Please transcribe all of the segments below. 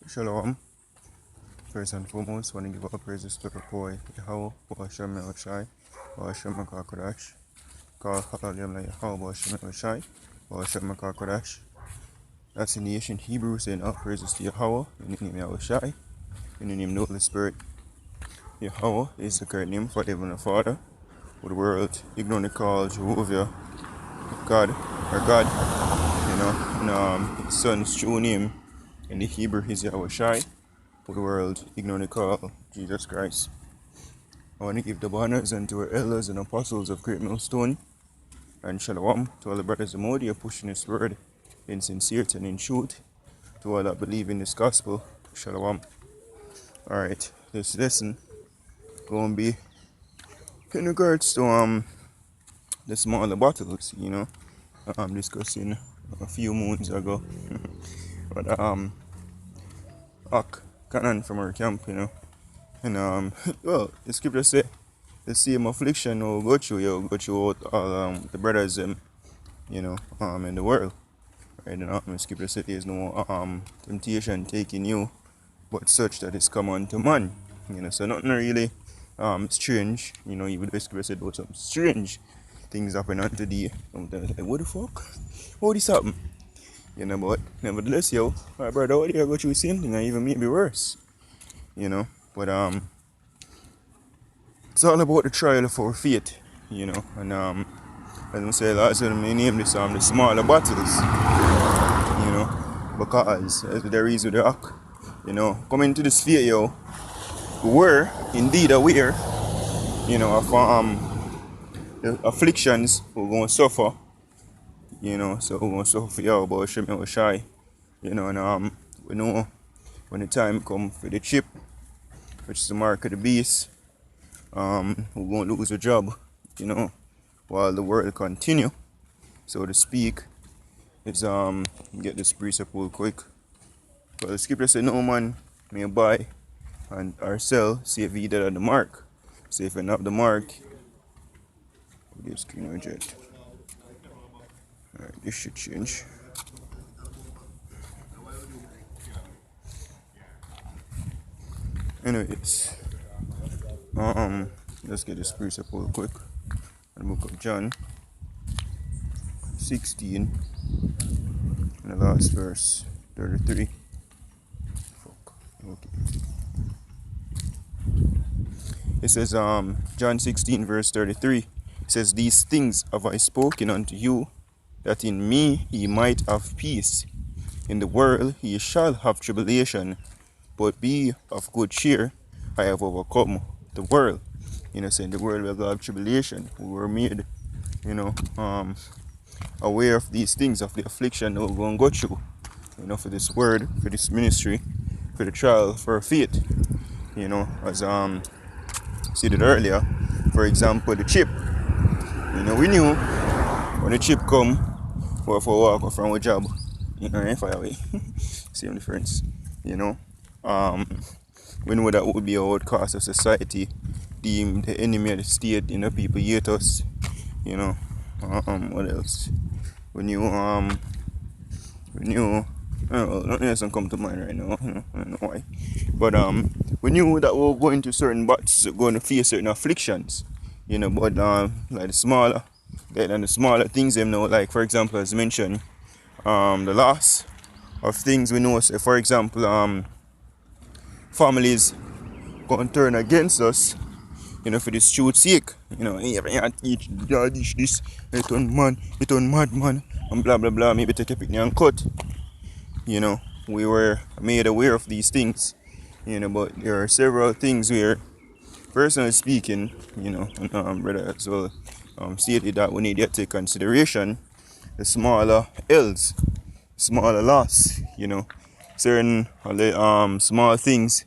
Shalom. First and foremost, want to give all praises to the boy Yahweh, Hashem Yahushai, Hashem Makakodash, call Hallelujah Yahweh, Hashem Yahushai, Hashem Makakodash. That's in the ancient Hebrew, saying all praises to Yahweh, in the name Yahushai, in the name of the Holy Spirit. Yahweh is the correct name for the Heavenly Father, who the world ignorantly called Jehovah, God, or God, and his son's true name in the Hebrew is Yahushai, who the world ignorantly call Jesus Christ. I want to give the honors unto our elders and apostles of Great Millstone, and shalom to all the brothers and Modi are pushing this word in sincerity and in truth, to all that believe in this gospel, shalom. Alright, this lesson going to be in regards to the smaller bottles, discussing a few moons ago. But Canaan from our camp, and well, the scripture say the same affliction will go through all the brothers in the world. Right? And the scripture said there is no temptation taking you but such that is common to man. So nothing really strange, even the scripture said about some strange things happen unto thee. Sometimes like, what the fuck? How this happen? But nevertheless, my brother out there go through the same thing and even maybe worse. But it's all about the trial of our faith, and as I say, last time I name this the smaller battles, because as the reason the act, coming to this faith, we were indeed aware, of the afflictions we're going to suffer, so we're going to suffer for you, but Shem Shai, and we know when the time comes for the chip, which is the mark of the beast, we're going to lose a job, while the world continue, so to speak. Is get this precept real quick. But the scripture said no man may buy and or sell save he that at the mark. So if you not have the mark, this screen reject. Alright, this should change. Anyways, let's get this precept real quick. The book of John 16 and the last verse 33. Okay. It says John 16 verse 33. It says, these things have I spoken unto you, that in me ye might have peace. In the world ye shall have tribulation, but be of good cheer, I have overcome the world. Saying the world will have tribulation. We were made, aware of these things, of the affliction that we're going to go through, for this word, for this ministry, for the trial, for our faith, as stated earlier. For example, the chip, we knew when the chip come, we have to walk from our job, fire away. Same difference, we know that would be a outcast of society, deemed the enemy of the state, people hate us, what else? We knew, I don't know, nothing else come to mind right now, I don't know why. But we knew that we were going to certain battles, going to face certain afflictions, but like the smaller things, like for example, as mentioned, the loss of things we know, say for example, families going to turn against us, for this truth's sake, you teach this, it on mad man, and blah blah blah, maybe take a picnic and cut. We were made aware of these things, but there are several things where, personally speaking, and brother as well stated that we need to take consideration the smaller ills, smaller loss, certain small things,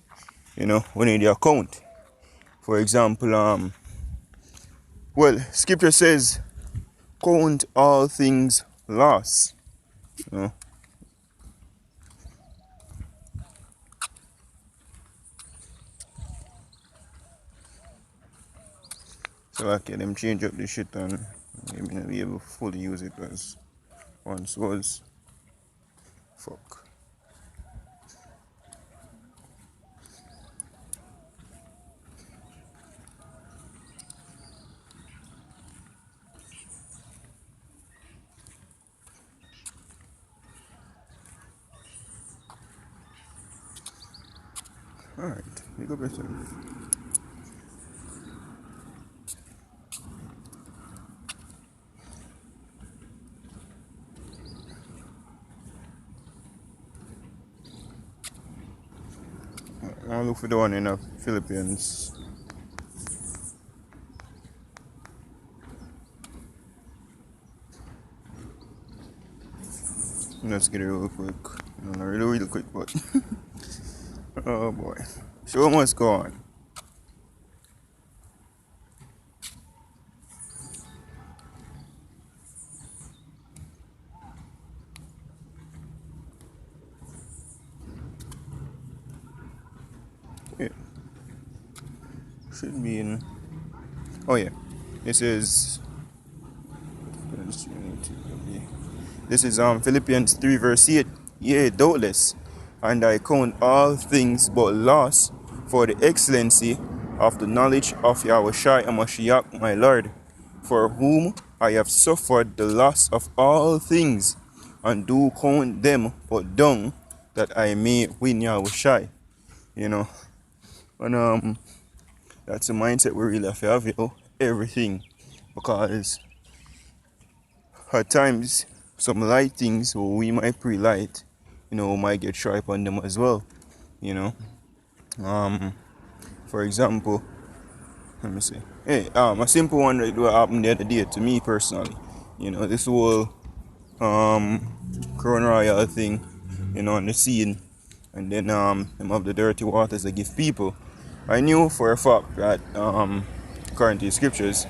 we need to account. For example, scripture says, count all things loss. So okay, them change up the shit and maybe not be able to fully use it as once was. Fuck. Alright, big up yourself. I'll look for the one in the Philippines. Let's get it real quick. No, not really, real quick, but oh boy. Show must go on. Yeah. Should be in. Oh yeah. This is. This is Philippians 3 verse 8. Yea, doubtless, and I count all things but loss for the excellency of the knowledge of Yahushua Mashiach my Lord, for whom I have suffered the loss of all things, and do count them but dung, that I may win Yahushua. You know, and that's the mindset we really have to have, everything, because at times some light things we might pre-light, might get sharp on them as well, for example, let me see. Hey, a simple one that happened the other day to me personally. This whole Crown Royal thing, on the scene, and then them have the dirty waters they give people. I knew for a fact that according to the scriptures,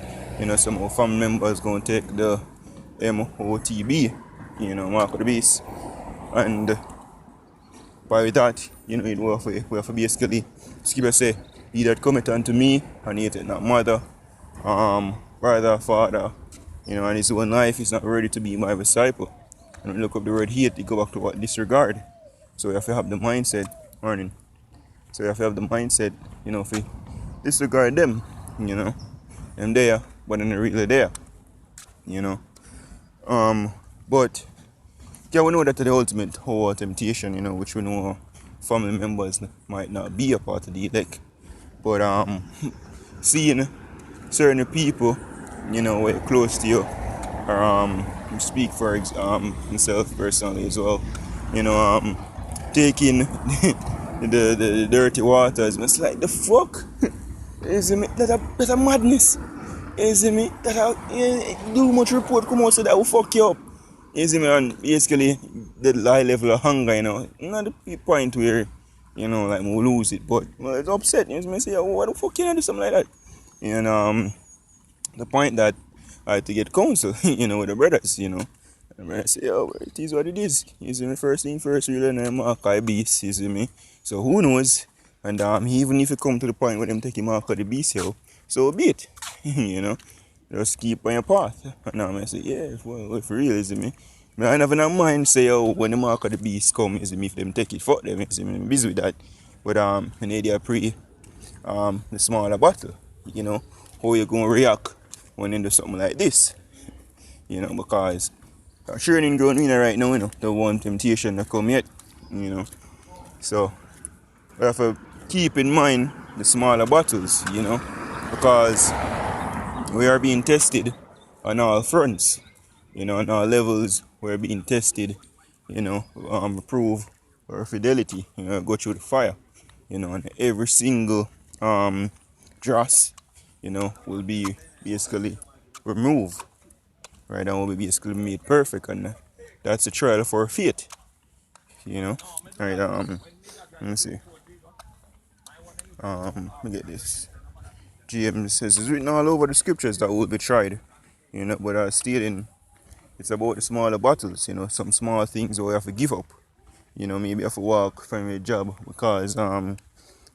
some of our family members gonna take the MOTB, mark of the beast, and by that, we have to basically scripture say, he that cometh unto me and hateth not mother, brother, father, and his own life is not ready to be my disciple. And when you look up the word hate, you go back to what disregard. So you have to have the mindset, morning. So you have to have the mindset, if you disregard them, them there, but they're not really there, But yeah, we know that the ultimate whole temptation, which we know family members might not be a part of the elect. But seeing certain people, were close to you, or speak for himself personally as well, taking the dirty waters, it's like the fuck, is me? That's a madness, is me? Do much report come out so that will fuck you up, is me? And basically the high level of hunger, not the point where like we lose it, but it's upset. Me say, what the fuck can I do something like that? And the point that I had to get counsel, with the brothers, And the brothers say, it is what it is. You see me? First thing first, really, and mark I beast, you see me? So who knows? And even if you come to the point where them take him mark of the beast, so be it, Just keep on your path. And I say, yeah, well, if real, you see me? I never in mind say, when the mark of the beast come, you see me, if them take it, fuck them, you see me? I'm busy with that. But in the pre the smaller battle, how you gonna react when you do something like this, because sure ain't going in right now, the one temptation that come yet, so we have to keep in mind the smaller battles, because we are being tested on all fronts, on all levels. We're being tested, prove our fidelity, go through the fire, and every single dross, will be basically removed, right? And will be basically made perfect, and that's the trial of our faith, Right? Let me see. Let me get this. James says it's written all over the scriptures that will be tried, but stating it's about the smaller battles, some small things that we have to give up, maybe have to walk from your job because one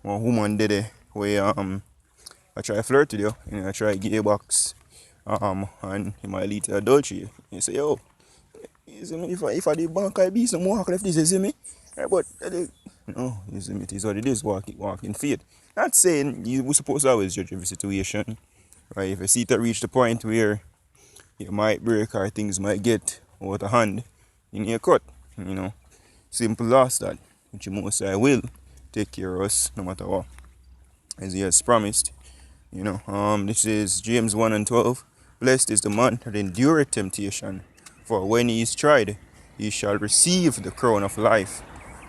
woman did it where I try to flirt with you, I try to get a box, and it might lead to adultery. You say, yo, you see me, if I did bank, I be some walk left this, you see me? Right, but no, you see me, it is what it is, walk in faith. Not saying we're supposed to always judge every situation, right? If you see it reach the point where you might break or things might get out of hand in your cut, simple loss that, which you most I will, take care of us no matter what, as he has promised. This is James 1 and 12. Blessed is the man that endureth temptation, for when he is tried, he shall receive the crown of life,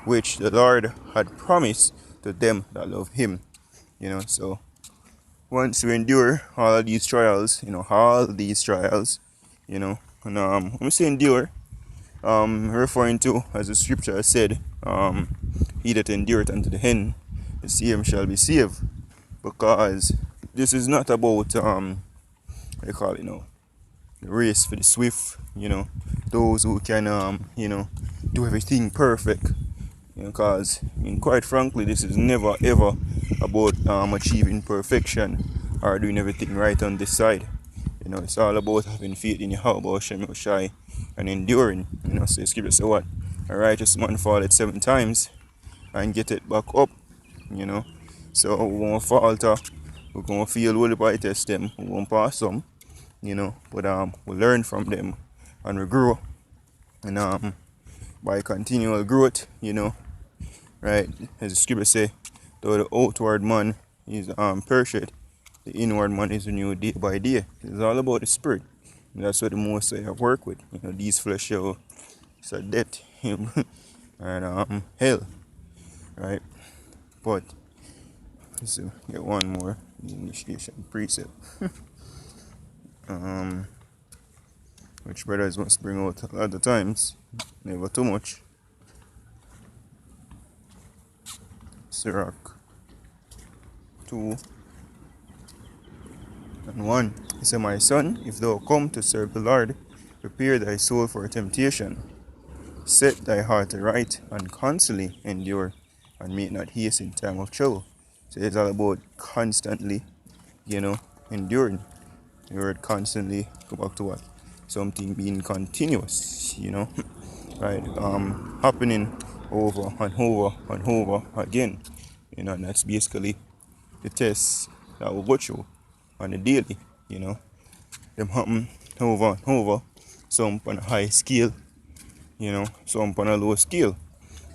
which the Lord had promised to them that love him. So once we endure all these trials, and when we say endure, referring to, as the scripture has said, he that endureth unto the end, the same shall be saved. Because this is not about the race for the swift, those who can do everything perfect. Because quite frankly, this is never ever about achieving perfection or doing everything right on this side. It's all about having faith in Yahweh Hashem Shai and enduring. So the scripture says what? A righteous man falleth 7 times and get it back up. So we won't falter, we're gonna feel well by test them, we won't pass some, but we learn from them and we grow. And by continual growth, right, as the scripture say, though the outward man is perfect, the inward man is renewed day by day. It's all about the spirit. And that's what the most I have worked with. These flesh show it's a death and hell. Right? But so get one more initiation precept. Which brothers must bring out a lot of times. Never too much. Sirach 2 and 1. He said, my son, if thou come to serve the Lord, prepare thy soul for temptation. Set thy heart aright, and constantly endure, and make not haste in time of trouble. So it's all about constantly, enduring. The word constantly go back to what? Something being continuous, right? Happening over and over and over again. And that's basically the test that we go through on a daily, them happen over and over, some on a high scale, some on a low scale.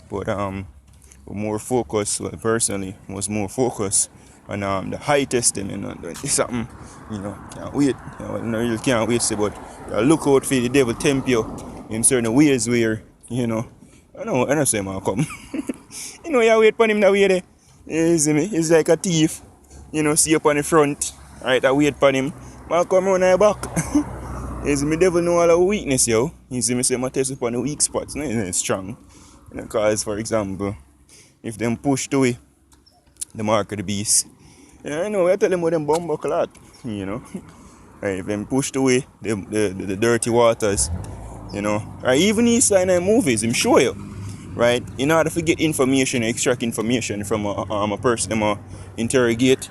But we're more focused, well, personally, was more focused on the high testing, something, can't wait, really can't wait, but look out for the devil tempt you in certain ways where, I know say man come. You wait for him that way there. You see me? It's like a thief. See up on the front. Alright, I wait for him. Man come around your back. You see me? Devil know all the weakness, yo. You see me? Say my test upon the weak spots. No, it's strong. Because, for example, if them push to it, the mark of the beast. I tell them what them bumbo clot. Right, if them push away the dirty waters, or even in sign movies, I'm show you. Right, in order to get information, extract information from a person, them interrogate,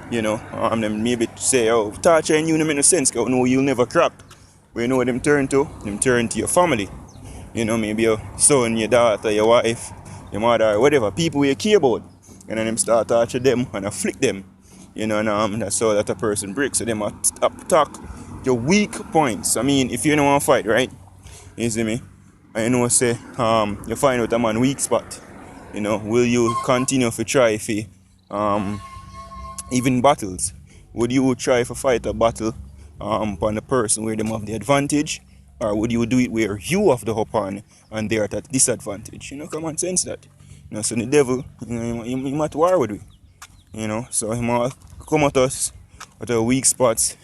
them maybe say, oh, torture and you don't make no sense, because you'll never crack. But what them turn to? Them turn to your family. Maybe your son, your daughter, your wife, your mother, whatever, people you care about. And then them start torture them and afflict them. And that's how that a person breaks. So them attack your weak points. I mean, if you don't want to fight, right? You see me? I say, you find out a man weak spot. Will you continue to try for even battles? Would you try to fight a battle on the person where them have the advantage? Or would you do it where you have the upper hand and they're at a disadvantage? Common sense that. So the devil, he might war with we. So he might come at us at our weak spots,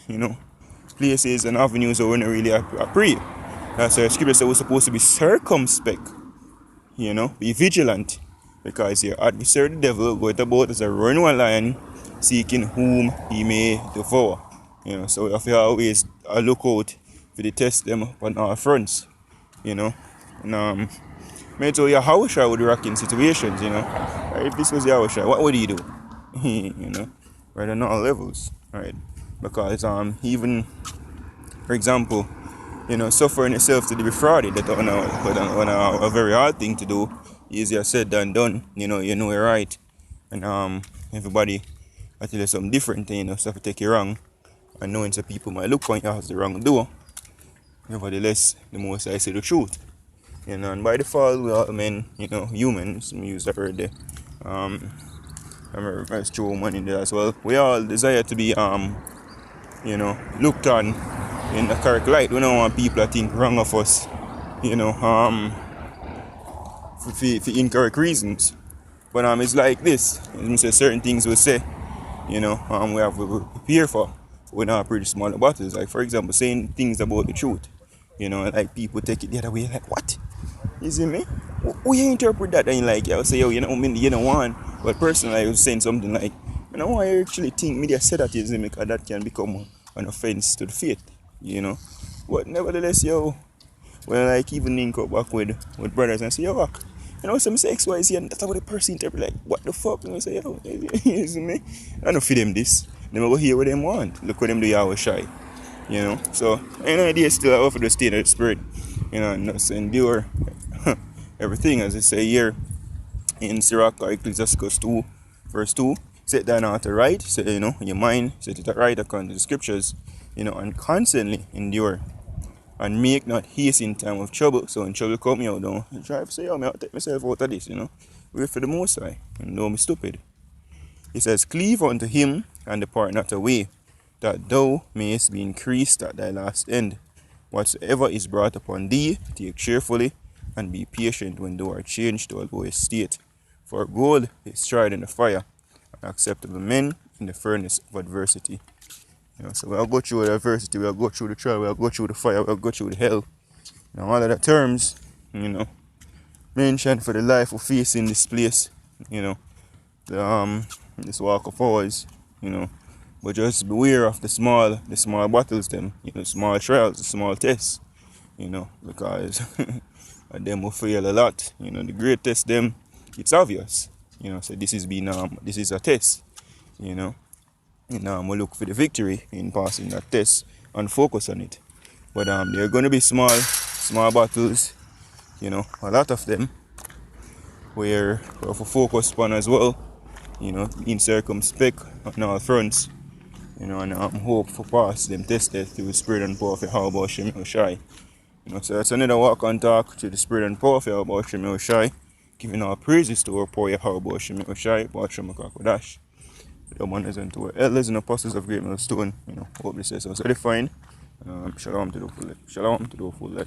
places and avenues where we don't really pray. That's why the scripture says we're supposed to be circumspect, be vigilant, because your adversary, the devil, goes about as a roaring lion, seeking whom he may devour. So we have to always look out for the test them on our fronts, And may tell you how I would react in situations, If this was Yahushua, what would he do? Right on all levels, right? Because even, for example, suffering yourself to be defrauded, that's on a very hard thing to do. Easier said than done. You're right, and everybody I tell you something different, stuff to take you wrong, and knowing some people might look on you as the wrongdoer. Nevertheless, the most I say the truth. And by default, we are men, humans, we use the word there. There's true woman in there as well. We all desire to be looked on in the correct light. We don't want people to think wrong of us, for incorrect reasons. But it's like this. Say certain things we say, we have to prepare for. We're not pretty small battles. Like for example, saying things about the truth. Like people take it the other way, like what? You see me? We interpret that and like I'll say, you don't want. But personally, I was saying something like, I actually think media said that, you see me, because that can become an offense to the faith, But nevertheless, when like even link up back with brothers and say, some say XYZ and that's how the person interpret like, what the fuck? And I say, you see me? I don't feed them this. They go hear what them want. Look what them do, Yahweh shy. So idea still I offer the state of the spirit, and just endure everything, as I say here in Sirach or Ecclesiastes 2, verse 2. Set thine heart right, so your mind, set it right according to the scriptures, and constantly endure. And make not haste in time of trouble. So when trouble come, don't try to say, I'll take myself out of this, Wait for the Most High, and don't be stupid. He says, cleave unto him, and depart not away, that thou mayest be increased at thy last end. Whatsoever is brought upon thee, take cheerfully, and be patient when thou art changed to a lower state. For gold is tried in the fire, and acceptable men in the furnace of adversity. So we'll go through the adversity, we'll go through the trial, we'll go through the fire, we'll go through the hell. All of the terms, mentioned for the life we face in this place, this walk of ours, But just beware of the small battles, them, small trials, the small tests, because them will fail a lot. The great test, them, it's obvious, so this is a test, And we look for the victory in passing that test and focus on it. But there are going to be small battles, a lot of them, where we have to focus upon as well, being circumspect on all fronts, and hope for pass them tested through the spirit and power of Yahweh Shem Yoshai. So that's another walk and talk to the spirit and power of Yahweh Shem Yoshai, giving our praises to our power Yahweh Shem Yoshai, Basham Kakodash. The manners and to our elders and apostles of Great Millstone, hope this is so edifying. Shalom to the full. Shalom to the full.